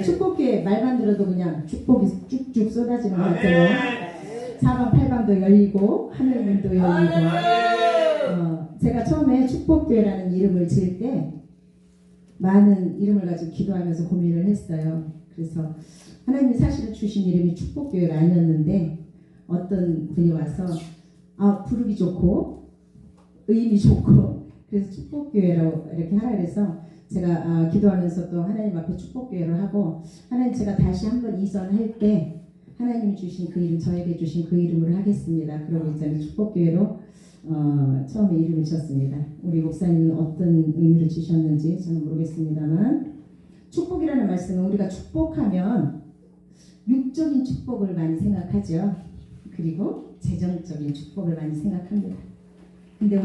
축복기에 말만 들어도 그냥 축복이 쭉쭉 쏟아지는 것 같아요. 사방팔방도 열리고 하늘문도 열리고. 제가 처음에 축복교회라는 이름을 지을 때 많은 이름을 가지고 기도하면서 고민을 했어요. 그래서 하나님이 사실은 주신 이름이 축복교회가 아니었는데 어떤 분이 와서 부르기 좋고 의미 좋고 그래서 축복교회로 이렇게 하라 그래서 제가 기도하면서 또 하나님 앞에 축복교회를 하고 하나님 제가 다시 한번 이전할 때 하나님이 주신 그 이름 저에게 주신 그 이름으로 하겠습니다. 그러고 이제는 축복교회로 처음에 이름을 지었습니다. 우리 목사님은 어떤 의미를 주셨는지 저는 모르겠습니다만 축복이라는 말씀은 우리가 축복하면 육적인 축복을 많이 생각하죠. 그리고 재정적인 축복을 많이 생각합니다. 근데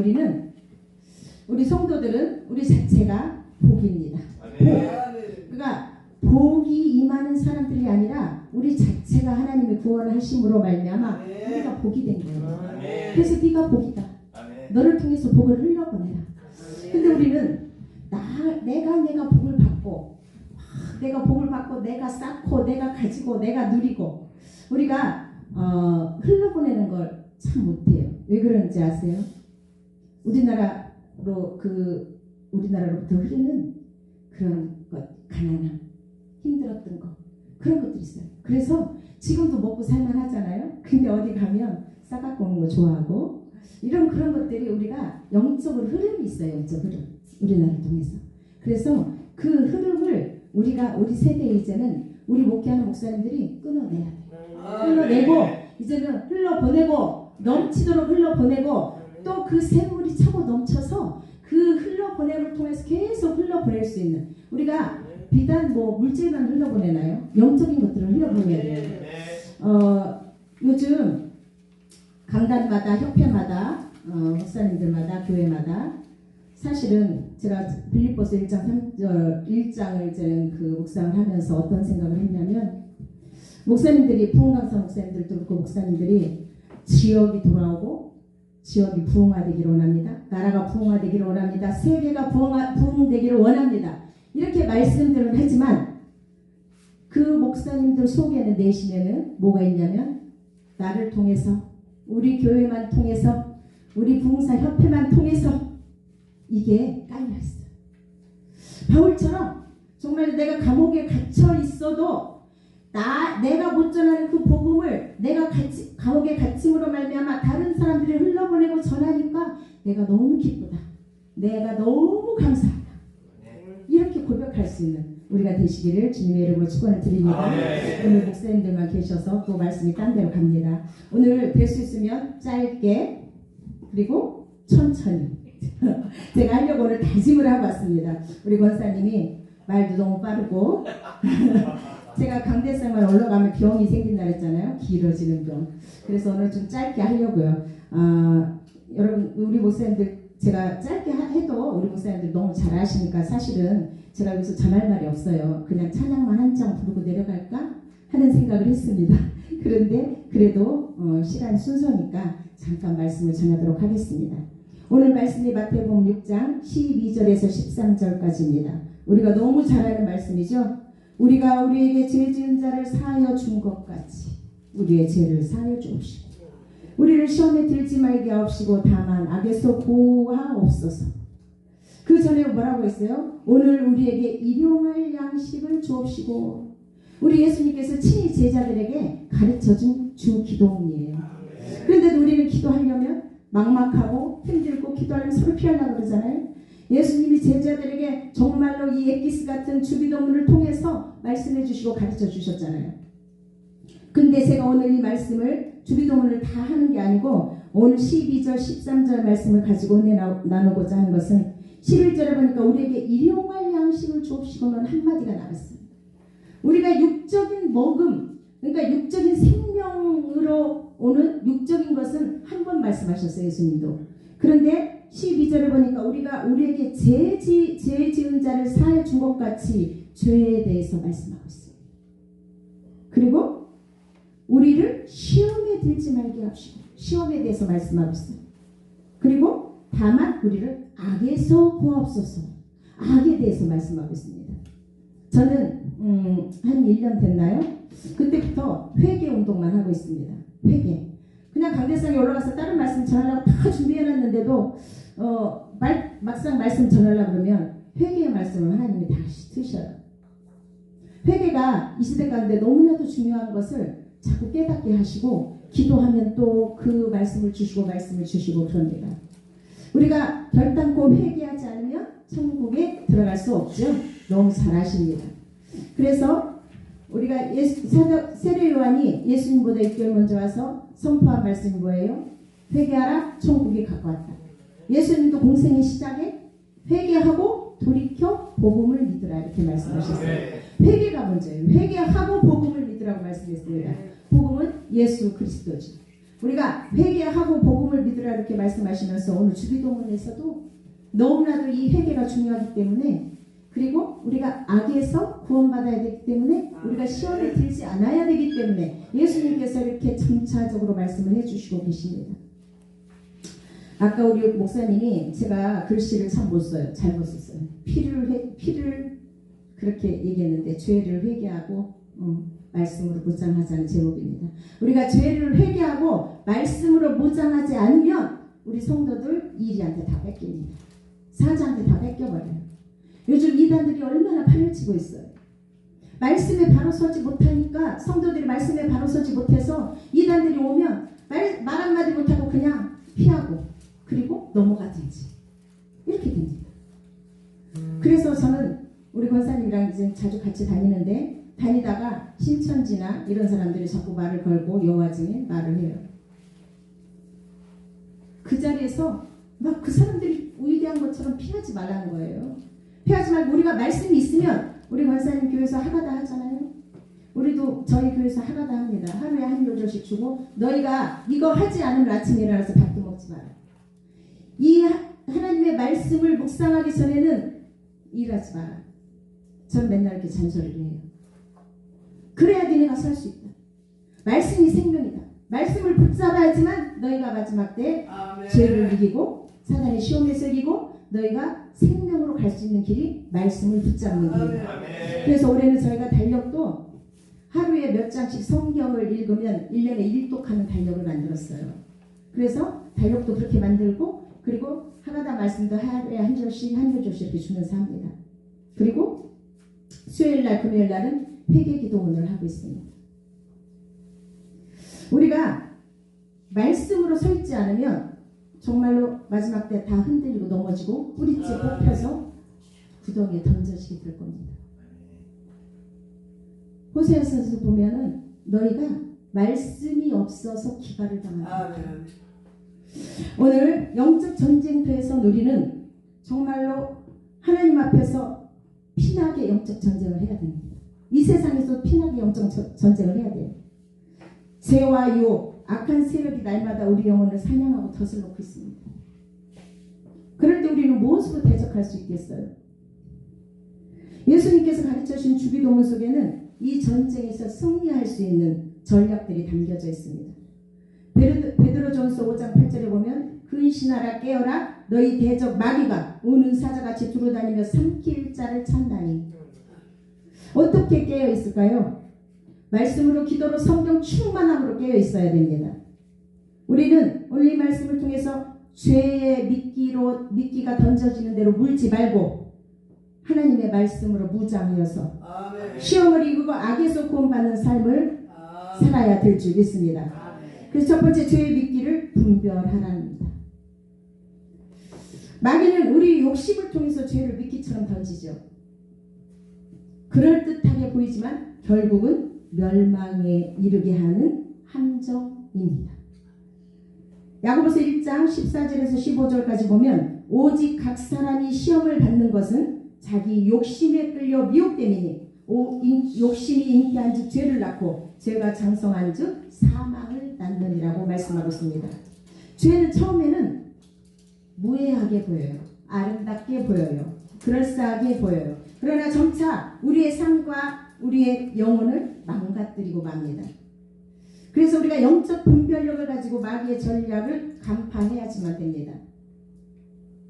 우리 성도들은 우리 자체가 복입니다. 그러니까 복이 임하는 사람들이 아니라 우리 자체가 하나님의 구원을 하심으로 말미암아 우리가 복이 된 거예요. 그래서 네가 복이다. 너를 통해서 복을 흘려보내라. 근데 우리는 내가 복을 받고 내가 쌓고 내가 가지고 내가 누리고 우리가 흘려보내는 걸 참 못해요. 왜 그런지 아세요? 우리나라로부터 흐르는 그런 것, 가난함, 힘들었던 것 그런 것들이 있어요. 그래서 지금도 먹고 살만 하잖아요. 근데 어디 가면 싸갖고 오는 거 좋아하고 그런 것들이 우리가 영적으로 흐름이 있어요. 영적 흐름 우리나라를 통해서. 그래서 그 흐름을 우리 세대 이제는 우리 목회하는 목사님들이 끊어내야 돼요. 끊어내고 이제는 흘러보내고 넘치도록 흘러보내고 또 그 샘물이 차고 넘쳐서 그 흘러보냄을 통해서 계속 흘러보낼 수 있는 우리가 비단 물질만 흘러보내나요? 영적인 것들을 흘러보내야 돼요. 요즘 강단마다 협회마다 목사님들마다 교회마다 사실은 제가 빌립보서 1장 1장을 이제 그 묵상을 하면서 어떤 생각을 했냐면 목사님들이 부흥강사 목사님들도 그렇고 목사님들이 지역이 돌아오고 지역이 부흥화되기를 원합니다. 나라가 부흥화되기를 원합니다. 세계가 부흥되기를 원합니다. 이렇게 말씀들은 하지만 그 목사님들 속에는 내심에는 뭐가 있냐면 나를 통해서 우리 교회만 통해서 우리 부흥사협회만 통해서 이게 깔려있어요. 바울처럼 정말 내가 감옥에 갇혀 있어도 내가 못 전하는 그 복음을 내가 감옥에 갇힘으로 말미암아 다른 사람들이 흘러보내고 전하니까 내가 너무 기쁘다. 내가 너무 감사하다. 이렇게 고백할 수 있는 우리가 되시기를 주님의 이름으로 축원을 드립니다. 오늘 목사님들만 계셔서 또 말씀이 딴 데로 갑니다. 오늘 뵐 수 있으면 짧게 그리고 천천히 제가 하려고 오늘 다짐을 하고 왔습니다. 우리 권사님이 말도 너무 빠르고 제가 강대상만 올라가면 병이 생긴다 했잖아요. 길어지는 병. 그래서 오늘 좀 짧게 하려고요. 여러분 우리 목사님들 제가 짧게 해도 우리 목사님들 너무 잘 아시니까 사실은 제가 여기서 전할 말이 없어요. 그냥 찬양만 한 장 부르고 내려갈까 하는 생각을 했습니다. 그런데 그래도 시간 순서니까 잠깐 말씀을 전하도록 하겠습니다. 오늘 말씀이 마태복음 6장 12절에서 13절까지입니다. 우리가 너무 잘 아는 말씀이죠. 우리가 우리에게 죄 지은 자를 사하여 준 것 같이 우리의 죄를 사하여 주옵시고 우리를 시험에 들지 말게 하옵시고 다만 악에서 구하옵소서. 그 전에 뭐라고 했어요? 오늘 우리에게 일용할 양식을 주옵시고 우리 예수님께서 친히 제자들에게 가르쳐준 주 기도문이에요. 그런데도 우리는 기도하려면 막막하고 힘들고 기도하려면 서로 피하려고 그러잖아요. 예수님이 제자들에게 정말로 이 엑기스 같은 주기도문을 통해서 말씀해 주시고 가르쳐 주셨잖아요. 근데 제가 오늘 이 말씀을 주기도문을 다 하는 게 아니고 오늘 12절 13절 말씀을 가지고 나누고자 하는 것은 11절에 보니까 우리에게 일용할 양식을 주옵시고는 한마디가 나왔습니다. 우리가 육적인 먹음 그러니까 육적인 생명으로 오는 육적인 것은 한 번 말씀하셨어요. 예수님도. 그런데 12절에 보니까 우리에게 죄 지은 자를 사해 준 것 같이 죄에 대해서 말씀하고 있습니다. 그리고 우리를 시험에 들지 말게 합시고 시험에 대해서 말씀하고 있어요. 그리고 다만 우리를 악에서 구하옵소서 악에 대해서 말씀하고 있습니다. 저는 한 1년 됐나요? 그때부터 회개 운동만 하고 있습니다. 회개. 그냥 강대상에 올라가서 다른 말씀 전하려고 다 준비해놨는데도 막상 말씀 전하려고 그러면 회개의 말씀을 하나님이 다시 트셔요. 회개가 이 시대 가운데 너무나도 중요한 것을 자꾸 깨닫게 하시고 기도하면 또 그 말씀을 주시고 그럽니다. 우리가 결단코 회개하지 않으면 천국에 들어갈 수 없죠. 너무 잘 아십니다. 그래서 우리가 세례 요한이 예수님보다 6개월 먼저 와서 선포한 말씀이 뭐예요? 회개하라, 천국이 가까웠다. 예수님도 공생의 시작에 회개하고 돌이켜 복음을 믿으라 이렇게 말씀하셨어요. 회개가 문제예요. 회개하고 복음을 믿으라고 말씀했습니다. 복음은 예수 그리스도죠. 우리가 회개하고 복음을 믿으라 이렇게 말씀하시면서 오늘 주기도문에서도 너무나도 이 회개가 중요하기 때문에, 그리고 우리가 악에서 구원받아야 되기 때문에, 우리가 시험에 들지 않아야 되기 때문에 예수님께서 이렇게 점차적으로 말씀을 해주시고 계십니다. 아까 우리 목사님이 제가 글씨를 참 못 써요. 잘 못 썼어요. 피를 그렇게 얘기했는데 죄를 회개하고 말씀으로 무장하자는 제목입니다. 우리가 죄를 회개하고 말씀으로 무장하지 않으면 우리 성도들 이리한테 다 뺏깁니다. 사자한테 다 뺏겨버려요. 요즘 이단들이 얼마나 파헤치고 있어요. 말씀에 바로 서지 못하니까, 성도들이 말씀에 바로 서지 못해서 이단들이 오면 말 한마디 못하고 그냥 피하고 그리고 넘어가든지 이렇게 됩니다. 그래서 저는 우리 권사님이랑 이제 자주 같이 다니다가 신천지나 이런 사람들이 자꾸 말을 걸고 여호와 증인 말을 해요. 그 자리에서 막 그 사람들이 위대한 것처럼 피하지 말라는 거예요. 피하지 말고, 우리가 말씀이 있으면, 우리 권사님 교회에서 하가다 하잖아요. 우리도 저희 교회에서 하가다 합니다. 하루에 한 요절씩 주고, 너희가 이거 하지 않으면 아침에 일어나서 밥도 먹지 마라. 이 하나님의 말씀을 묵상하기 전에는 일하지 마라. 전 맨날 이렇게 잔소리를 해요. 그래야 니네가 살 수 있다. 말씀이 생명이다. 말씀을 붙잡아야지만 너희가 마지막 때 죄를 이기고 사단의 시험에서 이기고 너희가 생명으로 갈 수 있는 길이 말씀을 붙잡는 길이다. 그래서 올해는 저희가 달력도 하루에 몇 장씩 성경을 읽으면 1년에 1독하는 달력을 만들었어요. 그래서 달력도 그렇게 만들고, 그리고 하나다 말씀도 하루에 한 절씩 이렇게 주면서 합니다. 그리고 수요일날 금요일날은 회개기도문을 하고 있습니다. 우리가 말씀으로 서 있지 않으면 정말로 마지막 때 다 흔들리고 넘어지고 뿌리째 뽑혀서 구덩이에 던져지게 될 겁니다. 호세아서에서 보면은 너희가 말씀이 없어서 기갈을 당한다. 오늘 영적 전쟁터에서 우리는 정말로 하나님 앞에서 피나게 영적 전쟁을 해야 됩니다. 이 세상에서 피나게 영적 전쟁을 해야 돼요. 죄와 유혹, 악한 세력이 날마다 우리 영혼을 사냥하고 덫을 놓고 있습니다. 그럴 때 우리는 무엇으로 대적할 수 있겠어요? 예수님께서 가르쳐주신 주기도문 속에는 이 전쟁에서 승리할 수 있는 전략들이 담겨져 있습니다. 베드로전서 5장 8절에 보면 근신하라 깨어라 너희 대적 마귀가 우는 사자같이 두루다니며 삼킬 자를 찾나니. 어떻게 깨어 있을까요? 말씀으로, 기도로, 성경 충만함으로 깨어 있어야 됩니다. 우리는 오늘 이 말씀을 통해서 죄의 미끼가 던져지는 대로 물지 말고 하나님의 말씀으로 무장하여서 시험을 이기고 악에서 구원받는 삶을 살아야 될 줄 믿습니다. 그래서 첫 번째, 죄의 미끼를 분별하랍니다. 마귀는 우리 욕심을 통해서 죄를 미끼처럼 던지죠. 그럴듯하게 보이지만 결국은 멸망에 이르게 하는 함정입니다. 야고보서 1장 14절에서 15절까지 보면 오직 각 사람이 시험을 받는 것은 자기 욕심에 끌려 미혹됨이니 욕심이 잉태한 즉 죄를 낳고 죄가 장성한 즉 사망을 낳느니라고 말씀하고 있습니다. 죄는 처음에는 무해하게 보여요. 아름답게 보여요. 그럴싸하게 보여요. 그러나 점차 우리의 삶과 우리의 영혼을 망가뜨리고 맙니다. 그래서 우리가 영적 분별력을 가지고 마귀의 전략을 간파해야지만 됩니다.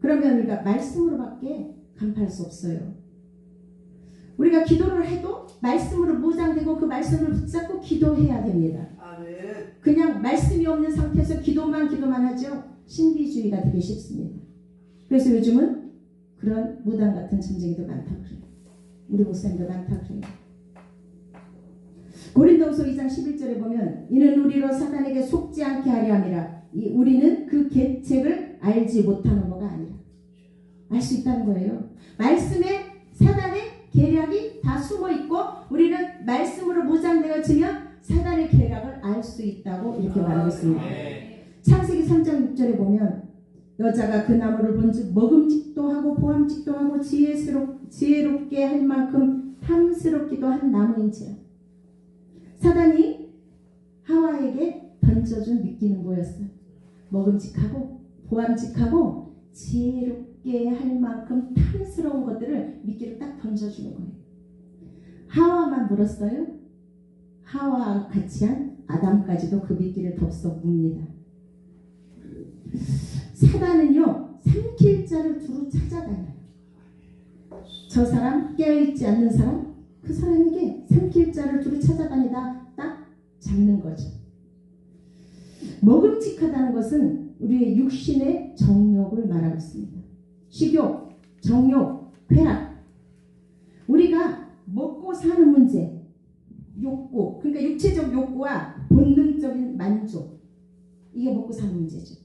그러면 우리가 말씀으로밖에 간파할 수 없어요. 우리가 기도를 해도 말씀으로 무장되고 그 말씀을 붙잡고 기도해야 됩니다. 그냥 말씀이 없는 상태에서 기도만 하죠. 신비주의가 되기 쉽습니다. 그래서 요즘은 그런 무당 같은 점쟁이도 많다고 그래요. 우리 목사님도 많다고 그래요. 고린도후서 2장 11절에 보면 이는 우리로 사단에게 속지 않게 하려 함이라. 우리는 그 계책을 알지 못하는 거가 아니라 알 수 있다는 거예요. 말씀에 사단의 계략이 다 숨어 있고 우리는 말씀으로 무장되어지면 사단의 계략을 알 수 있다고 이렇게 말하고 있습니다. 창세기 3장 6절에 보면 여자가 그 나무를 본즉 먹음직도 하고 보암직도 하고 지혜롭게 할 만큼 탐스럽기도 한 나무인지라. 사단이 하와에게 던져준 미끼는 뭐였어요? 먹음직하고 보암직하고 지혜롭게 할 만큼 탐스러운 것들을 미끼를 딱 던져주는 거예요. 하와만 물었어요? 하와와 같이 한 아담까지도 그 미끼를 덥석 뭅니다. 사단은요, 삼킬 자를 두루 찾아다녀요. 저 사람, 깨어있지 않는 사람, 그 사람에게 삼킬 자를 두루 찾아다니다 딱 잡는 거죠. 먹음직하다는 것은 우리의 육신의 정욕을 말하고 있습니다. 식욕, 정욕, 쾌락. 우리가 먹고 사는 문제, 욕구, 그러니까 육체적 욕구와 본능적인 만족, 이게 먹고 사는 문제죠.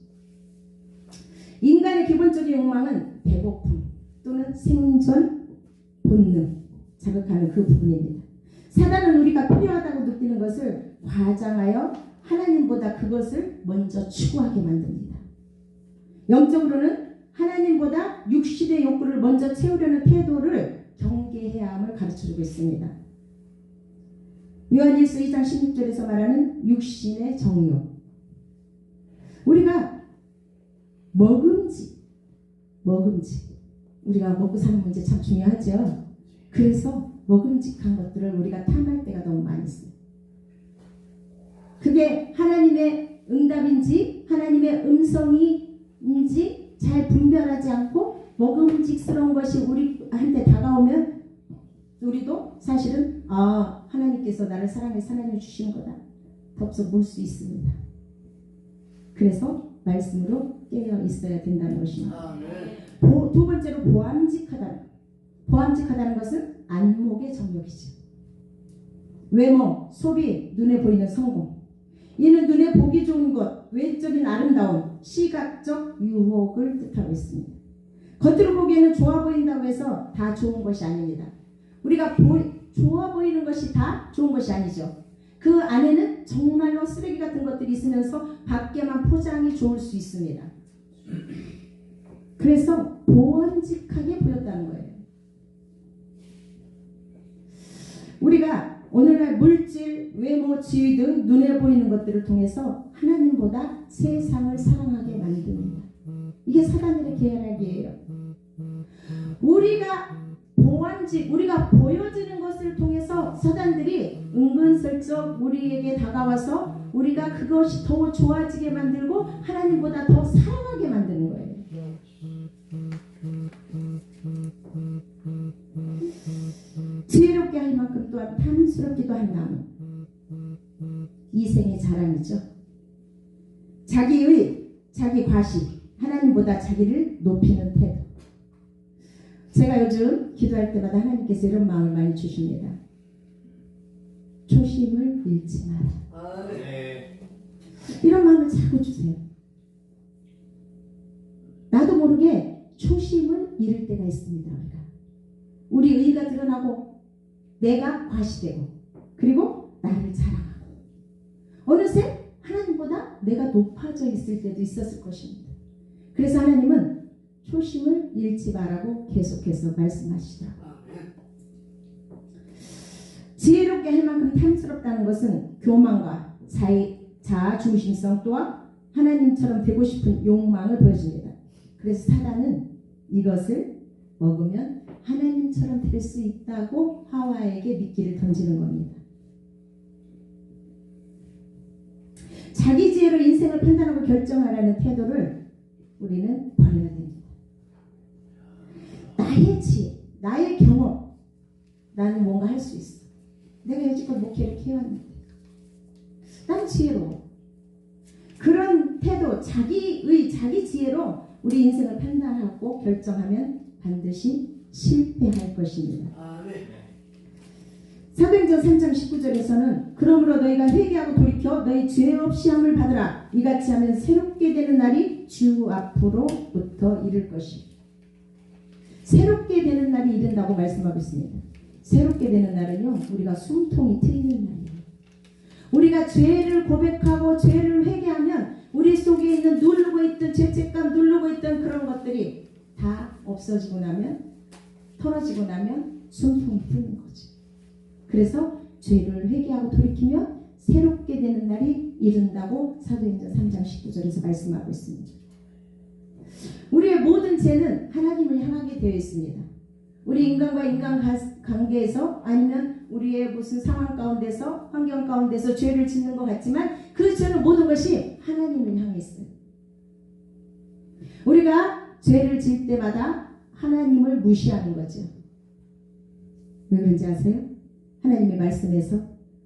인간의 기본적인 욕망은 배고픔 또는 생존 본능, 자극하는 그 부분입니다. 사단은 우리가 필요하다고 느끼는 것을 과장하여 하나님보다 그것을 먼저 추구하게 만듭니다. 영적으로는 하나님보다 육신의 욕구를 먼저 채우려는 태도를 경계해야 함을 가르쳐주고 있습니다. 요한일서 2장 16절에서 말하는 육신의 정욕. 우리가 먹음직. 우리가 먹고 사는 문제 참 중요하죠. 그래서 먹음직한 것들을 우리가 탐할 때가 너무 많이 있어요. 그게 하나님의 응답인지 하나님의 음성인지 잘 분별하지 않고 먹음직스러운 것이 우리한테 다가오면 우리도 사실은 하나님께서 나를 사랑해서 하나님이 주신 거다 덥석 물 수 있습니다. 그래서 말씀으로 깨어 있어야 된다는 것입니다. 두 번째로 보암직하다는 것은 안목의 정욕이죠. 외모, 소비, 눈에 보이는 성공. 이는 눈에 보기 좋은 것, 외적인 아름다움, 시각적 유혹을 뜻하고 있습니다. 겉으로 보기에는 좋아 보인다고 해서 다 좋은 것이 아닙니다. 우리가 좋아 보이는 것이 다 좋은 것이 아니죠. 그 안에는 정말로 쓰레기 같은 것들이 있으면서 밖에만 포장이 좋을 수 있습니다. 그래서 보암직하게 보였다는 거예요. 우리가 오늘날 물질, 외모, 지위 등 눈에 보이는 것들을 통해서 하나님보다 세상을 사랑하게 만듭니다. 이게 사단들의 계략이에요. 우리가 보여지는 것을 통해서 사단들이 은근슬쩍 우리에게 다가와서 우리가 그것이 더 좋아지게 만들고 하나님보다 더 사랑하게 만드는 거예요. 지혜롭게 할 만큼 또한 탐스럽기도 한 나무. 이생의 자랑이죠. 자기 과시, 하나님보다 자기를 높이는 태도. 제가 요즘 기도할 때마다 하나님께서 이런 마음을 많이 주십니다. 초심을 잃지 마라. 이런 마음을 자꾸 주세요. 나도 모르게 초심을 잃을 때가 있습니다. 우리 의가 드러나고 내가 과시되고 그리고 나를 자랑하고 어느새 하나님보다 내가 높아져 있을 때도 있었을 것입니다. 그래서 하나님은 초심을 잃지 말라고 계속해서 말씀하시더라고요. 지혜롭게 할 만큼 탐스럽다는 것은 교만과 자아중심성 또한 하나님처럼 되고 싶은 욕망을 보여줍니다. 그래서 사단은 이것을 먹으면 하나님처럼 될 수 있다고 하와에게 미끼를 던지는 겁니다. 자기 지혜로 인생을 판단하고 결정하라는 태도를 우리는 버려야 됩니다. 나의 지혜, 나의 경험, 나는 뭔가 할 수 있어. 내가 여지껏 목회를 해왔는데. 난 지혜로워. 그런 태도, 자기 지혜로 우리 인생을 판단하고 결정하면 반드시 실패할 것입니다. 사도행전 3장 19절에서는 그러므로 너희가 회개하고 돌이켜 너희 죄 없이 함을 받으라. 이같이 하면 새롭게 되는 날이 주 앞으로부터 이를 것이. 새롭게 되는 날이 이른다고 말씀하고 있습니다. 새롭게 되는 날은요, 우리가 숨통이 트이는 날이에요. 우리가 죄를 고백하고 죄를 회개하면 우리 속에 있는 누르고 있던 죄책감, 누르고 있던 그런 것들이 다 없어지고 나면, 털어지고 나면 숨통이 트는 거죠. 그래서 죄를 회개하고 돌이키면 새롭게 되는 날이 이른다고 사도행전 3장 19절에서 말씀하고 있습니다. 우리의 모든 죄는 하나님을 향하게 되어 있습니다. 우리 인간과 인간 관계에서 아니면 우리의 무슨 상황 가운데서 환경 가운데서 죄를 짓는 것 같지만 그 죄는 모든 것이 하나님을 향해 있어요. 우리가 죄를 지을 때마다 하나님을 무시하는 거죠. 왜 그런지 아세요? 하나님의 말씀에서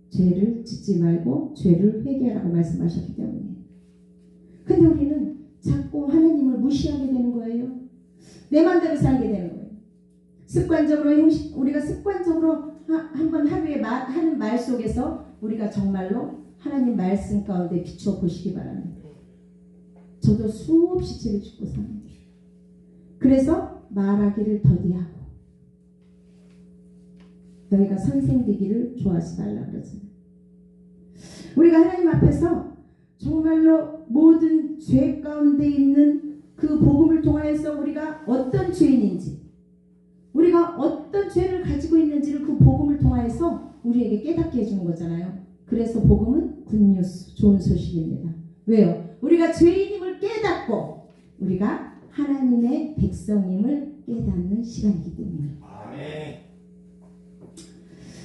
죄를 짓지 말고 죄를 회개하라고 말씀하셨기 때문이에요. 근데 우리는 자꾸 하나님을 무시하게 되는 거예요. 내 마음대로 살게 되는 거예요. 습관적으로 우리가 습관적으로 한번 하루에 하는 말 속에서 우리가 정말로 하나님 말씀 가운데 비추어 보시기 바랍니다. 저도 수없이 죄를 짓고 삽니다. 그래서 말하기를 더디하고 너희가 선생 되기를 좋아하지 말라 그러잖아요. 우리가 하나님 앞에서 정말로 모든 죄 가운데 있는 그 복음을 통하여서 우리가 어떤 죄인인지, 우리가 어떤 죄를 가지고 있는지를 그 복음을 통하여서 우리에게 깨닫게 해주는 거잖아요. 그래서 복음은 굿뉴스, 좋은 소식입니다. 왜요? 우리가 죄인임을 깨닫고 우리가 하나님의 백성임을 깨닫는 시간이기 때문에. 아멘.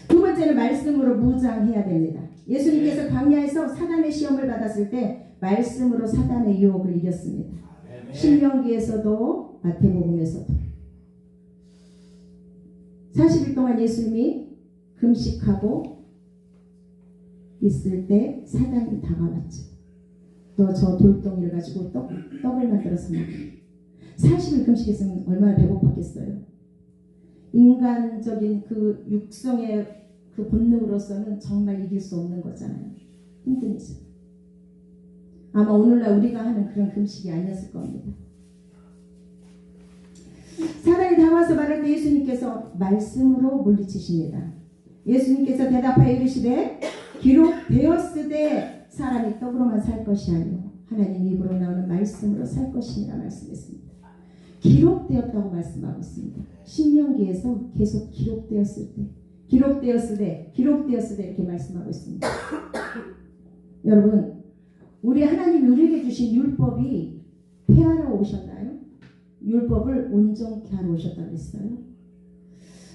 두 번째는 말씀으로 무장해야 됩니다. 예수님께서 광야에서 사단의 시험을 받았을 때 말씀으로 사단의 유혹을 이겼습니다. 신명기에서도 마태복음에서도 40일 동안 예수님이 금식하고 있을 때 사단이 다가왔죠. 너 저 돌덩이를 가지고 떡을 만들어서 먹어. 40일 금식했으면 얼마나 배고팠겠어요. 인간적인 그 육성의 그 본능으로서는 정말 이길 수 없는 거잖아요. 힘드니죠. 아마 오늘날 우리가 하는 그런 금식이 아니었을 겁니다. 사단이 다가와서 말할 때 예수님께서 말씀으로 물리치십니다. 예수님께서 대답하여 이르시되 기록되었으되 사람이 떡으로만 살 것이 아니요 하나님 입으로 나오는 말씀으로 살 것이니라 말씀했습니다. 기록되었다고 말씀하고 있습니다. 신명기에서 계속 기록되었을 때 이렇게 말씀하고 있습니다. 여러분, 우리 하나님이 우리에게 주신 율법이 폐하러 오셨나요? 율법을 온전케 하러 오셨다고 했어요.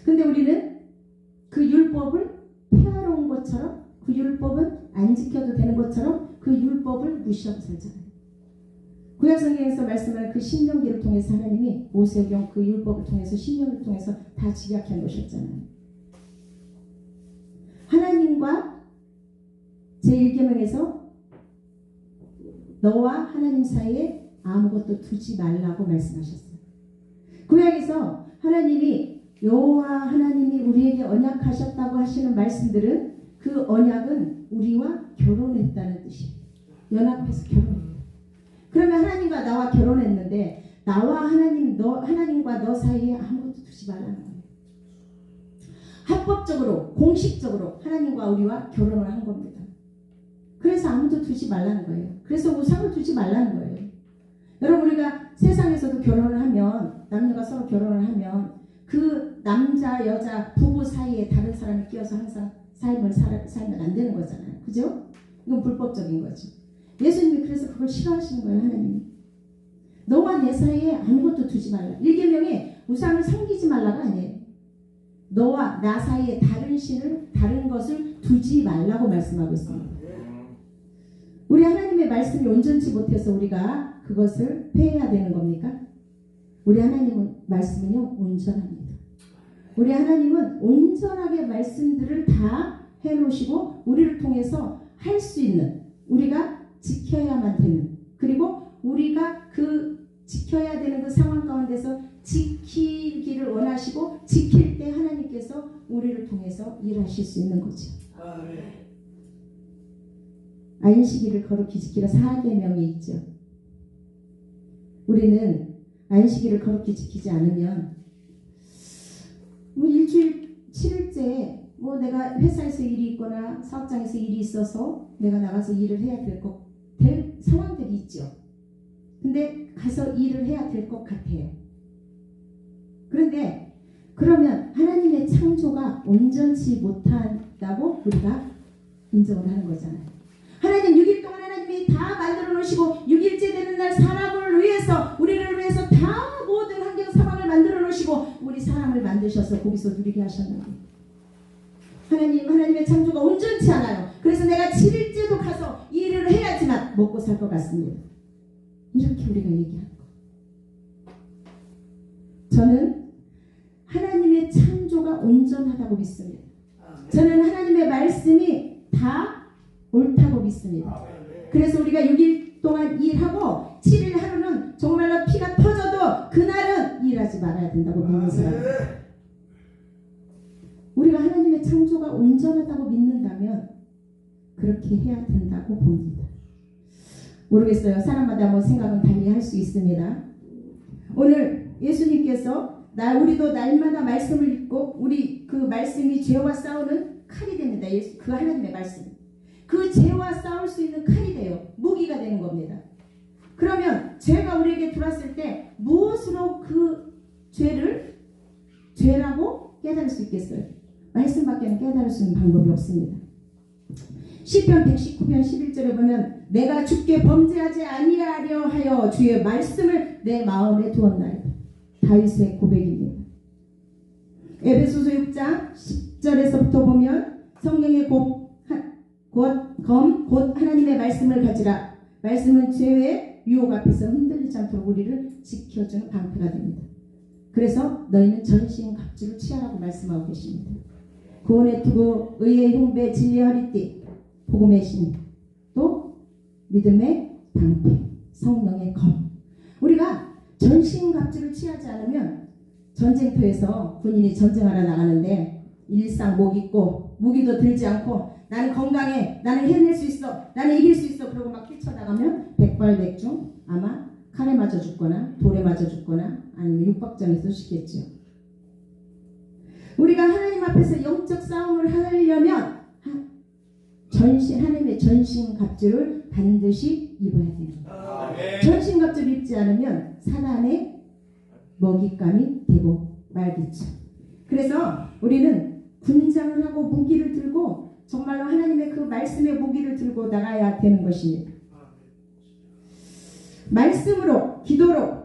근데 우리는 그 율법을 폐하러 온 것처럼, 그 율법은 안 지켜도 되는 것처럼 그 율법을 무시하고 살잖아요. 구약성경에서 말씀하는 그 신명기를 통해서 하나님이 모세경 그 율법을 통해서 신명을 통해서 다 집약해 놓으셨잖아요. 하나님과 제1계명에서 너와 하나님 사이에 아무것도 두지 말라고 말씀하셨어요. 구약에서 하나님이 여호와 하나님이 우리에게 언약하셨다고 하시는 말씀들은 그 언약은 우리와 결혼했다는 뜻이에요. 연합해서 결혼했다. 그러면 하나님과 나와 결혼했는데 나와 하나님과 너 사이에 아무것도 두지 말라는 거예요. 합법적으로 공식적으로 하나님과 우리와 결혼을 한 겁니다. 그래서 아무도 두지 말라는 거예요. 그래서 우상을 두지 말라는 거예요. 여러분, 우리가 세상에서도 결혼을 하면, 남녀가 서로 결혼을 하면 그 남자 여자 부부 사이에 다른 사람이 끼어서 항상 삶을 살면 안 되는 거잖아요. 그죠? 이건 불법적인 거죠. 예수님이 그래서 그걸 싫어하시는 거예요. 하나님이 너와 내 사이에 아무것도 두지 말라. 1계명에 우상을 섬기지 말라가 아니에요. 너와 나 사이에 다른 것을 두지 말라고 말씀하고 있습니다. 우리 하나님의 말씀이 온전치 못해서 우리가 그것을 폐해야 되는 겁니까? 우리 하나님의 말씀은요, 온전합니다. 우리 하나님은 온전하게 말씀들을 다 해놓으시고 우리를 통해서 할 수 있는, 우리가 지켜야만 되는, 그리고 우리가 그 지켜야 되는 그 상황 가운데서 지키기를 원하시고 지킬 때 하나님께서 우리를 통해서 일하실 수 있는 거죠. 안식일을 거룩히 지키라 4계명이 있죠. 우리는 안식일을 거룩히 지키지 않으면 뭐 일주일 7일째 뭐 내가 회사에서 일이 있거나 사업장에서 일이 있어서 내가 나가서 일을 해야 될 상황들이 있죠. 근데 가서 일을 해야 될 것 같아요. 그런데 그러면 하나님의 창조가 온전치 못한다고 우리가 인정을 하는 거잖아요. 하나님 6일 동안 하나님이 다 만들어 놓으시고 6일째 되는 날 사람을 위해서, 우리를 위해서 다 모든 환경 상황을 만들어 놓으시고 우리 사람을 만드셔서 거기서 누리게 하셨는데 하나님의 창조가 온전치 않아요. 그래서 내가 7일째도 가서 일을 해야지만 먹고 살 것 같습니다. 이렇게 우리가 얘기하는 거. 저는 하나님의 창조가 온전하다고 믿습니다. 저는 하나님의 말씀이 다 옳다고 믿습니다. 그래서 우리가 6일 동안 일하고 7일 하루는 정말로 피가 터져도 그날은 일하지 말아야 된다고 믿는 사람입니다. 우리가 하나님의 창조가 온전하다고 믿는다면 그렇게 해야 된다고 봅니다. 모르겠어요. 사람마다 뭐 생각은 달리 할 수 있습니다. 오늘 예수님께서 우리도 날마다 말씀을 읽고 우리 그 말씀이 죄와 싸우는 칼이 됩니다. 그 하나님의 말씀. 그 죄와 싸울 수 있는 칼이 돼요. 무기가 되는 겁니다. 그러면 죄가 우리에게 들어왔을 때 무엇으로 그 죄를 죄라고 깨달을 수 있겠어요? 말씀밖에는 깨달을 수 있는 방법이 없습니다. 시편 119편 11절에 보면 내가 주께 범죄하지 아니하려 하여 주의 말씀을 내 마음에 두었나이다. 다윗의 고백입니다. 에베소서 6장 10절에서부터 보면 성령의 곧 하나님의 말씀을 가지라. 말씀은 죄의 유혹 앞에서 흔들리지 않도록 우리를 지켜주는 방패가 됩니다. 그래서 너희는 전신갑주를 취하라고 말씀하고 계십니다. 구원의 투구, 의의 흉배, 진리의 허리띠, 복음의 신, 또 믿음의 방패, 성령의 검. 우리가 전신갑주를 취하지 않으면 전쟁터에서 군인이 전쟁하러 나가는데 일상 목 입고 무기도 들지 않고 나는 건강해, 나는 해낼 수 있어, 나는 이길 수 있어 그러고 막 뛰쳐나가면 백발백중 아마 칼에 맞아 죽거나 돌에 맞아 죽거나 아니면 육박전에서 죽겠죠. 우리가 하나님 앞에서 영적 싸움을 하려면 하나님의 전신갑주를 반드시 입어야 됩니다. 전신갑주를 입지 않으면 사단의 먹잇감이 되고 말겠죠. 그래서 우리는 군장을 하고 무기를 들고 정말로 하나님의 그 말씀의 무기를 들고 나가야 되는 것입니다. 말씀으로, 기도로,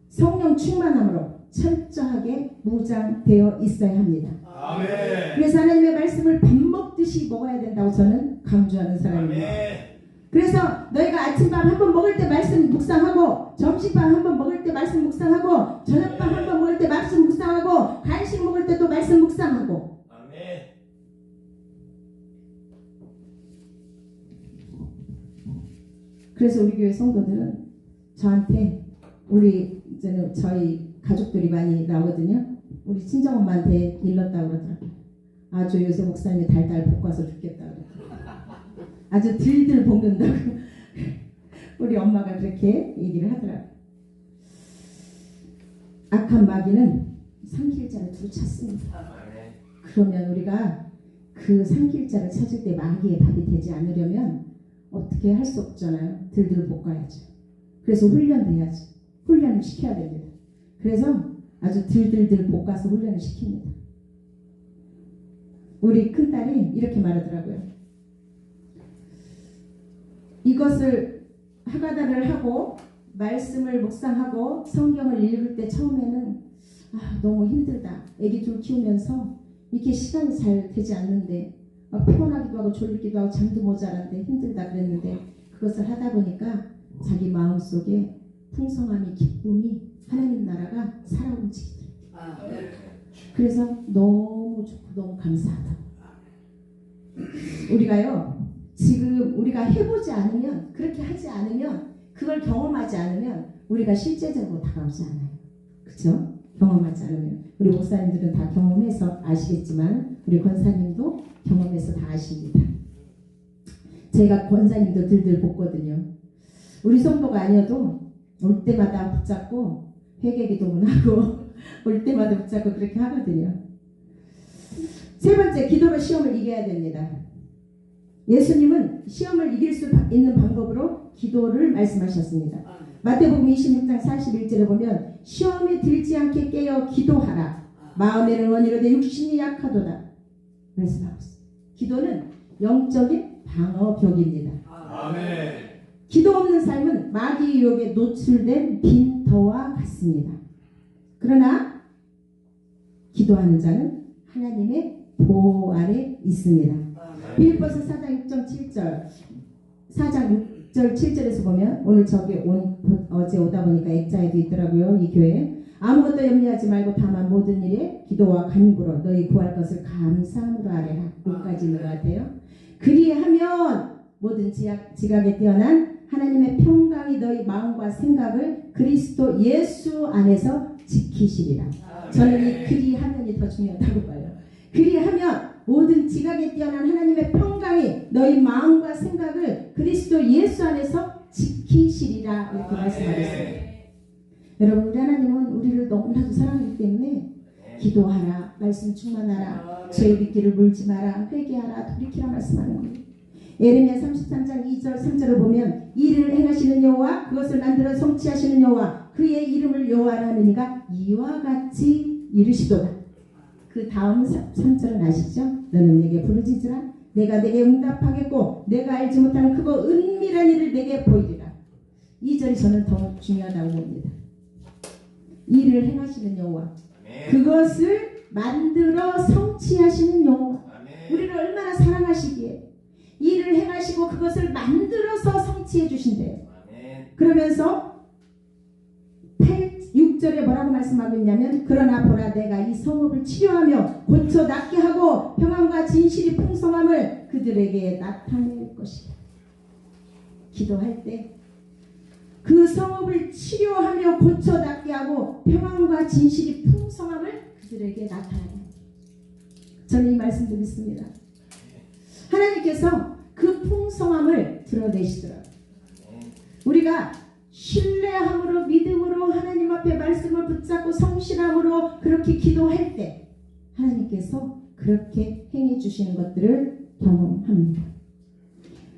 성령 충만함으로 철저하게 무장되어 있어야 합니다. 아멘. 그래서 하나님의 말씀을 밥 먹듯이 먹어야 된다고 저는 강조하는 사람입니다. 아멘. 그래서 너희가 아침밥 한번 먹을 때 말씀 묵상하고, 점심밥 한번 먹을 때 말씀 묵상하고, 저녁밥 한번 먹을 때 말씀 묵상하고, 간식 먹을 때 또 말씀 묵상하고. 아멘. 그래서 우리 교회 성도들은 저한테 이제는 저희 가족들이 많이 나오거든요. 우리 친정엄마한테 일렀다고 그러더라고요. 아주 요새 목사님이 달달 볶아서 죽겠다 그러더라고요. 아주 들들 볶는다고 우리 엄마가 그렇게 얘기를 하더라고요. 악한 마귀는 삼킬자를 두루 찾습니다. 그러면 우리가 그 삼킬자를 찾을 때 마귀의 밥이 되지 않으려면 어떻게 할 수 없잖아요. 들들 볶아야죠. 그래서 훈련돼야죠. 훈련을 시켜야 됩니다. 그래서 아주 들들들 볶아서 훈련을 시킵니다. 우리 큰딸이 이렇게 말하더라고요. 이것을 하가다를 하고 말씀을 묵상하고 성경을 읽을 때 처음에는 너무 힘들다. 애기 둘 키우면서 이렇게 시간이 잘 되지 않는데 막 피곤하기도 하고 졸리기도 하고 잠도 모자란데 힘들다 그랬는데 그것을 하다 보니까 자기 마음속에 풍성함이 기쁨이 하나님 나라가 살아 움직이더라고요. 그래서 너무 좋고 너무 감사하다. 우리가요, 지금 우리가 해보지 않으면, 그렇게 하지 않으면, 그걸 경험하지 않으면 우리가 실제적으로 다가오지 않아요. 그렇죠? 경험하지 않으면. 우리 목사님들은 다 경험해서 아시겠지만 우리 권사님도 경험해서 다 아십니다. 제가 권사님도 들들 볶거든요. 우리 성도가 아니어도 올 때마다 붙잡고 회개기도문 하고 올 때마다 붙잡고 그렇게 하거든요. 세 번째, 기도로 시험을 이겨야 됩니다. 예수님은 시험을 이길 수 있는 방법으로 기도를 말씀하셨습니다. 마태복음 26장 41절에 보면 시험에 들지 않게 깨어 기도하라. 마음에는 원이로되 육신이 약하도다. 말씀하고 있습니다. 기도는 영적인 방어벽입니다. 아멘. 기도 없는 삶은 마귀의 유혹에 노출된 빈터와 같습니다. 그러나 기도하는 자는 하나님의 보호 아래 있습니다. 빌립보서 4장 6절 7절 4장 6절 7절에서 보면 오늘 저기 어제 오다 보니까 액자에도 있더라고요. 이 교회 아무것도 염려하지 말고 다만 모든 일에 기도와 간구로 너희 구할 것을 감사함으로 아뢰라. 여기까지 있는 것 같아요. 그리하면 모든 지각에 뛰어난 하나님의 평강이 너희 마음과 생각을 그리스도 예수 안에서 지키시리라. 저는 이 그리하면이 더 중요하다고 봐요. 그리하면 모든 지각에 뛰어난 하나님의 평강이 너희 마음과 생각을 그리스도 예수 안에서 지키시리라. 이렇게 말씀하셨습니다. 여러분, 우리 하나님은 우리를 너무나도 사랑하기 때문에 기도하라, 말씀 충만하라, 죄의 빗길을 물지 마라, 회개하라, 돌이키라 말씀하는 거예요. 예레미야 33장 2절 3절을 보면 이를 행하시는 여호와 그것을 만들어 성취하시는 여호와 그의 이름을 여호와라 하느니가 이와 같이 이르시도다. 그 다음 3절은 아시죠? 너는 내게 부르짖으라 내가 내게 응답하겠고 내가 알지 못하는 크고 은밀한 일을 내게 보이리라. 2절이 저는 더 중요하다고 봅니다. 이를 행하시는 여호와 그것을 만들어 성취하시는 여호와 우리를 얼마나 사랑하시기에 일을 행하시고 그것을 만들어서 성취해 주신대요. 그러면서 6절에 뭐라고 말씀하고 있냐면 그러나 보라 내가 이 성읍을 치료하며 고쳐 낫게 하고 평안과 진실이 풍성함을 그들에게 나타낼 것이다. 기도할 때 그 성읍을 치료하며 고쳐 낫게 하고 평안과 진실이 풍성함을 그들에게 나타내요. 저는 이 말씀도 믿습니다. 하나님께서 그 풍성함을 드러내시더라고요. 우리가 신뢰함으로 믿음으로 하나님 앞에 말씀을 붙잡고 성실함으로 그렇게 기도할 때 하나님께서 그렇게 행해 주시는 것들을 경험합니다.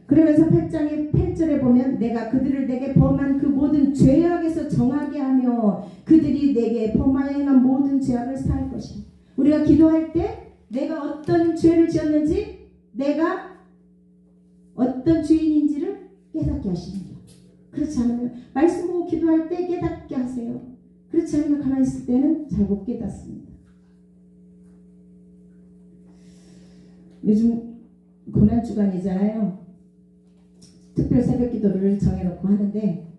그러면서 8장의 8절에 보면 내가 그들을 내게 범한 그 모든 죄악에서 정하게 하며 그들이 내게 범하여 행한 모든 죄악을 사할 것이다. 우리가 기도할 때 내가 어떤 죄를 지었는지 내가 어떤 죄인인지를 깨닫게 하시는 거예요. 그렇지 않으면 말씀 보고 기도할 때 깨닫게 하세요. 그렇지 않으면 가만히 있을 때는 잘 못 깨닫습니다. 요즘 고난주간이잖아요. 특별 새벽 기도를 정해놓고 하는데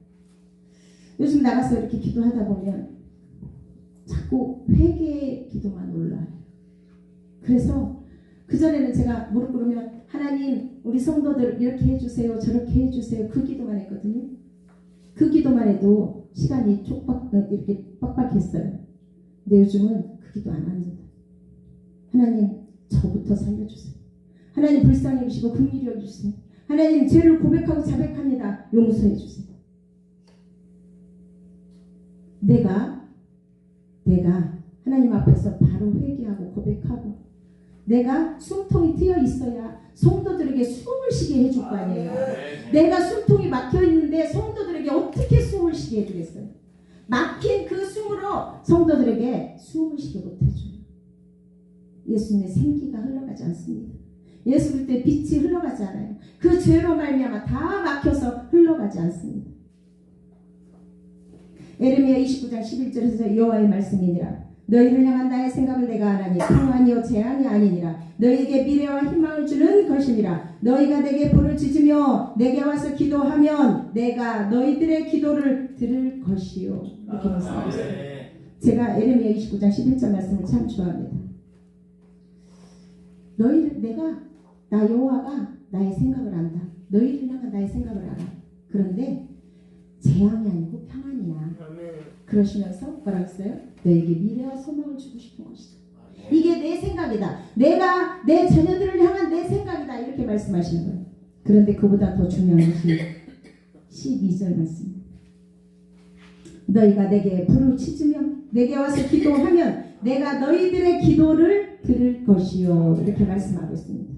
요즘 나가서 이렇게 기도하다 보면 자꾸 회개 기도만 올라와요. 그래서 그전에는 제가 무릎 꿇으면 하나님 우리 성도들 이렇게 해주세요 저렇게 해주세요 그 기도만 했거든요. 그 기도만 해도 시간이 이렇게 빡빡했어요. 근데 요즘은 그 기도 안 합니다. 하나님 저부터 살려주세요. 하나님 불쌍히 여기시고 긍휼히 여기주세요. 하나님 죄를 고백하고 자백합니다. 용서해 주세요. 내가 하나님 앞에서 바로 회개하고 고백하고 내가 숨통이 트여 있어야 성도들에게 숨을 쉬게 해줄 거 아니에요. 내가 숨통이 막혀 있는데 성도들에게 어떻게 숨을 쉬게 해주겠어요? 막힌 그 숨으로 성도들에게 숨을 쉬게 못해줘요. 예수님의 생기가 흘러가지 않습니다. 예수 그리스도의 빛이 흘러가지 않아요. 그 죄로 말미암아 다 막혀서 흘러가지 않습니다. 예레미야 29장 11절에서 여호와의 말씀이니라 너희를 향한 나의 생각을 내가 아나니 평안이요 재앙이 아니니라 너희에게 미래와 희망을 주는 것이니라 너희가 내게 부르짖으며 내게 와서 기도하면 내가 너희들의 기도를 들을 것이요. 이렇게 말씀하셨어요. 제가 에레미야 29장 11절 말씀을 참 좋아합니다. 너희를 나 여호와가 나의 생각을 안다. 너희를 향한 나의 생각을 알아. 그런데 재앙이 아니고 평안이야. 그러시면서 뭐라고 했어요? 너에게 미래와 소망을 주고 싶은 것이다. 이게 내 생각이다. 내가 내 자녀들을 향한 내 생각이다. 이렇게 말씀하시는 거예요. 그런데 그보다 더 중요한 것이 12절 말씀입니다. 너희가 내게 부르짖으며 내게 와서 기도하면 내가 너희들의 기도를 들을 것이요. 이렇게 말씀하고 있습니다.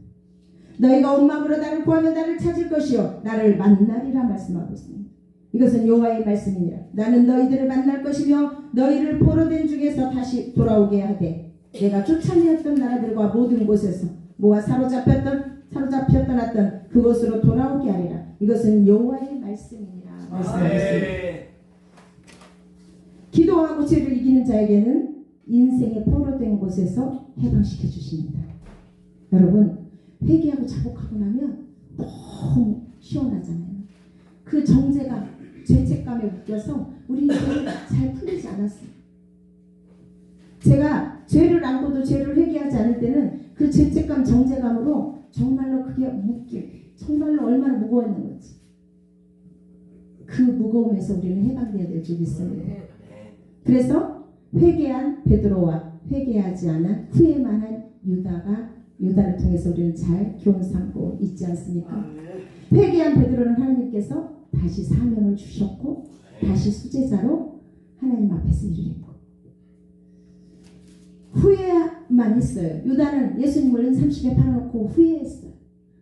너희가 온 마음으로 나를 구하면 나를 찾을 것이요 나를 만나리라 말씀하고 있습니다. 이것은 여호와의 말씀이니라. 나는 너희들을 만날 것이며 너희를 포로된 중에서 다시 돌아오게 하되 내가 쫓아내었던 나라들과 모든 곳에서 모아 사로잡혔던 그곳으로 돌아오게 하리라. 이것은 여호와의 말씀이니라 말씀하고 있습니다. 기도하고 죄를 이기는 자에게는 인생의 포로된 곳에서 해방시켜 주십니다. 여러분, 회개하고 자복하고 나면 너무 시원하잖아요. 그 정죄감, 죄책감에 묶여서 우리는 잘 풀리지 않았어요. 제가 죄를 안고도 죄를 회개하지 않을 때는 그 죄책감, 정죄감으로 정말로 그게 정말로 얼마나 무거웠는 거지. 그 무거움에서 우리는 해방되어야 될 줄 믿습니다. 그래서 회개한 베드로와 회개하지 않아 후회만 한 유다를 통해서 우리는 잘 교훈 삼고 있지 않습니까? 회개한 베드로는 하나님께서 다시 사명을 주셨고 다시 수제자로 하나님 앞에서 일을 했고 후회만 했어요. 유다는 예수님을 은삼십에 팔아놓고 후회했어요.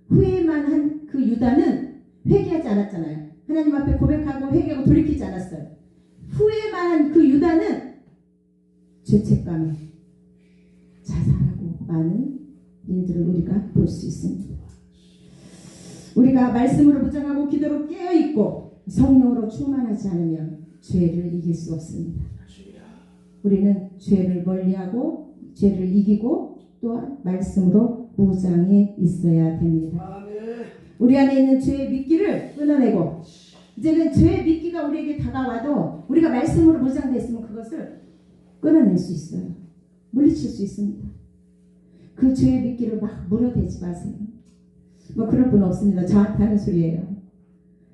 후회만 한 그 유다는 회개하지 않았잖아요. 하나님 앞에 고백하고 회개하고 돌이키지 않았어요. 후회만 한 그 유다는 죄책감에 자살하고 많은 일들을 우리가 볼 수 있습니다. 우리가 말씀으로 무장하고 기도로 깨어있고 성령으로 충만하지 않으면 죄를 이길 수 없습니다. 우리는 죄를 멀리하고 죄를 이기고 또한 말씀으로 무장해 있어야 됩니다. 우리 안에 있는 죄의 미끼를 끊어내고 이제는 죄의 미끼가 우리에게 다가와도 우리가 말씀으로 무장되어 있으면 그것을 끊어낼 수 있어요. 물리칠 수 있습니다. 그 죄의 미끼를 막 물어대지 마세요. 뭐 그럴 분 없습니다. 저한테 하는 소리예요.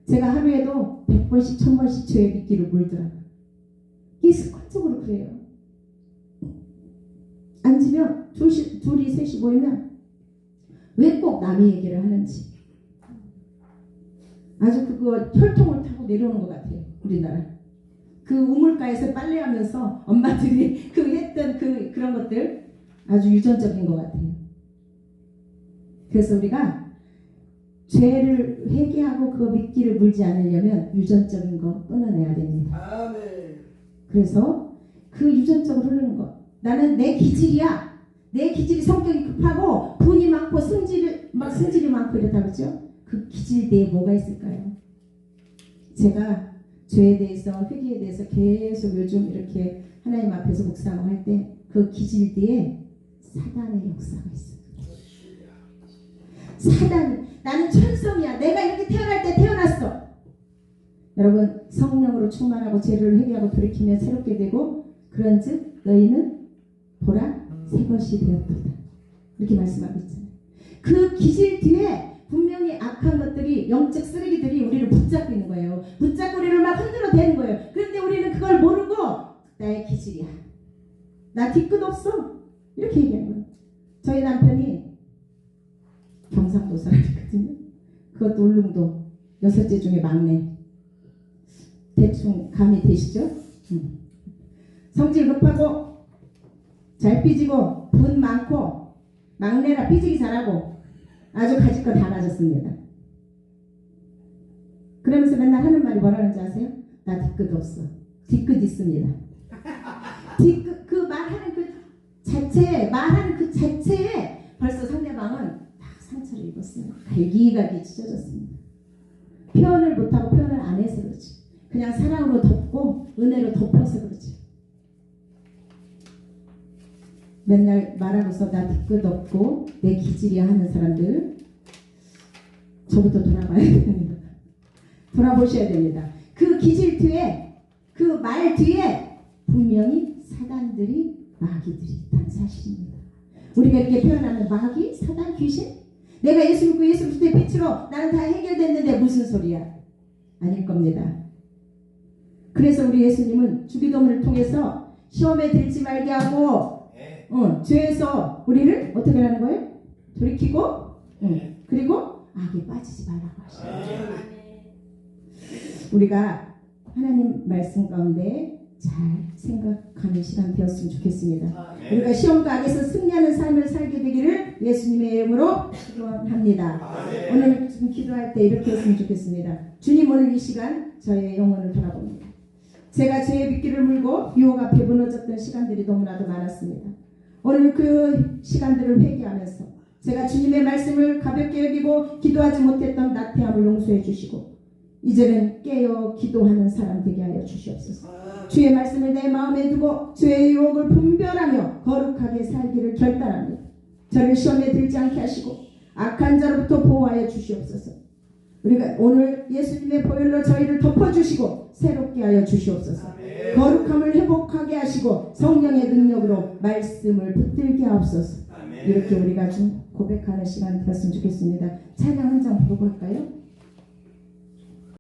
제가 하루에도 100번씩 1000번씩 죄의 미끼를 물더라고요. 이게 습관적으로 그래요. 앉으면 둘이 셋이 모이면 왜 꼭 남의 얘기를 하는지 아주 그거 혈통을 타고 내려오는 것 같아요. 우리나라 그 우물가에서 빨래하면서 엄마들이 그 했던 그런 것들 아주 유전적인 것 같아요. 그래서 우리가 죄를 회개하고 그 미끼를 물지 않으려면 유전적인 거 끊어내야 됩니다. 아멘. 그래서 그 유전적으로 흐르는 것, 나는 내 기질이야. 내 기질이 성격이 급하고 분이 많고 승질이 많고 이렇다 그러죠. 그 기질 내에 뭐가 있을까요? 제가 죄에 대해서 회개에 대해서 계속 요즘 이렇게 하나님 앞에서 묵상을 할 때 그 기질 뒤에 사단의 역사가 있어요. 사단, 나는 천성이야. 내가 이렇게 태어날 때 태어났어. 여러분, 성령으로 충만하고 죄를 회개하고 돌이키면 새롭게 되고 그런즉 너희는 보라 새 것이 되었도다. 이렇게 말씀하고 있잖아요. 그 기질 뒤에 분명히 악한 것들이, 영적 쓰레기들이 우리를 붙잡고 있는 거예요. 붙잡고 우리를 막 흔들어 대는 거예요. 그런데 우리는 그걸 모르고 나의 기질이야. 나 뒤끝 없어. 이렇게 얘기하는 거예요. 저희 남편이 경상도 사람이거든요. 그것도 울릉도 6째 중에 막내. 대충 감이 되시죠? 성질 급하고 잘 삐지고 분 많고 막내라 삐지기 잘하고 아주 가질 거 다 가졌습니다. 그러면서 맨날 하는 말이 뭐라는지 아세요? 나 뒤끝 없어. 뒤끝 있습니다. 뒤끝, 그 말하는 그 자체에 벌써 상대방은 다 상처를 입었어요. 갈기갈기 찢어졌습니다. 표현을 못하고 표현을 안 해서 그렇지. 그냥 사랑으로 덮고 은혜로 덮어서 그렇지. 맨날 말하고서 나 뒤끝 없고 내 기질이야 하는 사람들 저부터 돌아봐야 됩니다. 돌아보셔야 됩니다. 그 기질 뒤에 그 말 뒤에 분명히 사단들이 마귀들이 있다는 사실입니다. 우리가 이렇게 표현하면 마귀, 사단, 귀신? 내가 예수 믿고 예수 그리스도의 빛으로 나는 다 해결됐는데 무슨 소리야? 아닐 겁니다. 그래서 우리 예수님은 주기도문을 통해서 시험에 들지 말게 하고 죄에서 우리를 어떻게 하는 거예요? 돌이키고 그리고 악에 빠지지 말라고 하시는 우리가 하나님 말씀 가운데 잘 생각하는 시간 되었으면 좋겠습니다. 우리가 시험과 악에서 승리하는 삶을 살게 되기를 예수님의 이름으로 기도합니다. 오늘 좀 기도할 때 이렇게 했으면 좋겠습니다. 주님, 오늘 이 시간 저의 영혼을 돌아봅니다. 제가 죄의 빗길을 물고 유혹 앞에 무너졌던 시간들이 너무나도 많았습니다. 오늘 그 시간들을 회개하면서 제가 주님의 말씀을 가볍게 여기고 기도하지 못했던 나태함을 용서해 주시고 이제는 깨어 기도하는 사람 되게 하여 주시옵소서. 주의 말씀을 내 마음에 두고 주의 유혹을 분별하며 거룩하게 살기를 결단합니다. 저를 시험에 들지 않게 하시고 악한 자로부터 보호하여 주시옵소서. 우리가 오늘 예수님의 보혈로 저희를 덮어주시고 새롭게 하여 주시옵소서. 거룩함을 회복하게 하시고 성령의 능력으로 말씀을 붙들게 하옵소서. 이렇게 우리가 좀 고백하는 시간 되었으면 좋겠습니다. 찬양 한 장 부르고 할까요?